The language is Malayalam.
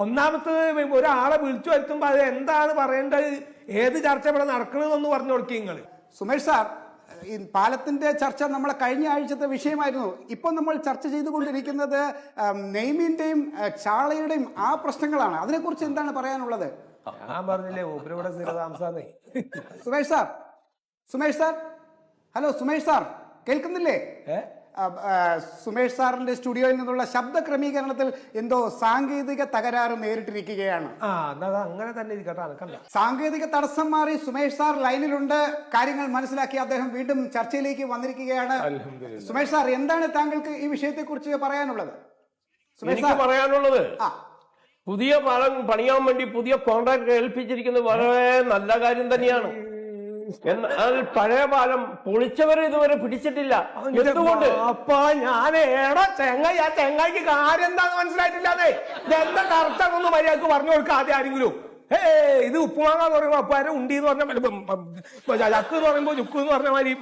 ഒന്നാമത്തത് ഒരാളെ വിളിച്ചു വരുത്തുമ്പോ അത് എന്താണ് പറയേണ്ടത്, ഏത് ചർച്ച ഇവിടെ നടക്കണമെന്ന് പറഞ്ഞു കൊടുക്കുക നിങ്ങൾ. സുമേഷ് സാർ, ഈ പാലത്തിന്റെ ചർച്ച നമ്മളെ കഴിഞ്ഞ ആഴ്ചത്തെ വിഷയമായിരുന്നു. ഇപ്പൊ നമ്മൾ ചർച്ച ചെയ്തുകൊണ്ടിരിക്കുന്നത് നെയ്മിന്റെയും ചാളയുടെയും ആ പ്രശ്നങ്ങളാണ്. അതിനെക്കുറിച്ച് എന്താണ് പറയാനുള്ളത്? ഞാൻ പറഞ്ഞില്ലേ ഇവിടെ സ്ഥിരതാമസാന്നേ. Sumesh sir, hello Sumesh sir, കേൾക്കുന്നില്ലേ? സുമേഷ് സാറിന്റെ സ്റ്റുഡിയോയിൽ നിന്നുള്ള ശബ്ദ ക്രമീകരണത്തിൽ എന്തോ സാങ്കേതിക തകരാറ് നേരിട്ടിരിക്കുകയാണ്. അങ്ങനെ തന്നെ ഇരിക്കട്ടെ. സാങ്കേതിക തടസ്സം മാറി സുമേഷ് സാർ ലൈനിലുണ്ട്. കാര്യങ്ങൾ മനസ്സിലാക്കി അദ്ദേഹം വീണ്ടും ചർച്ചയിലേക്ക് വന്നിരിക്കുകയാണ്. സുമേഷ് സാർ, എന്താണ് താങ്കൾക്ക് ഈ വിഷയത്തെ കുറിച്ച് പറയാനുള്ളത്? എനിക്ക് പറയാനുള്ളത്, പുതിയ പാലം പണിയാൻ വേണ്ടി പുതിയ കോൺട്രാക്ട് ഏൽപ്പിച്ചിരിക്കുന്നത് വളരെ നല്ല കാര്യം തന്നെയാണ്. എന്നാൽ പഴയ പാലം പൊളിച്ചവരെ ഇതുവരെ പിടിച്ചിട്ടില്ല. എന്തുകൊണ്ട്? അപ്പൊ ഞാൻ ഏടാ ചെങ്ങായി, ആ ചെങ്ങായിക്ക് കാര്യം എന്താന്ന് മനസ്സിലായിട്ടില്ലാതെ എന്താ കറക്റ്റാണെന്ന് മര്യാദക്ക് പറഞ്ഞു കൊടുക്കുക ആദ്യം ആരെങ്കിലും. ഇത് ഉപ്പുമാങ്ങ എന്ന് പറയുമ്പോ അപ്പാരെ ഉണ്ടി എന്ന് പറഞ്ഞ ചക്ക് എന്ന് പറയുമ്പോ ചുക്ക് എന്ന് പറഞ്ഞ മാതിരി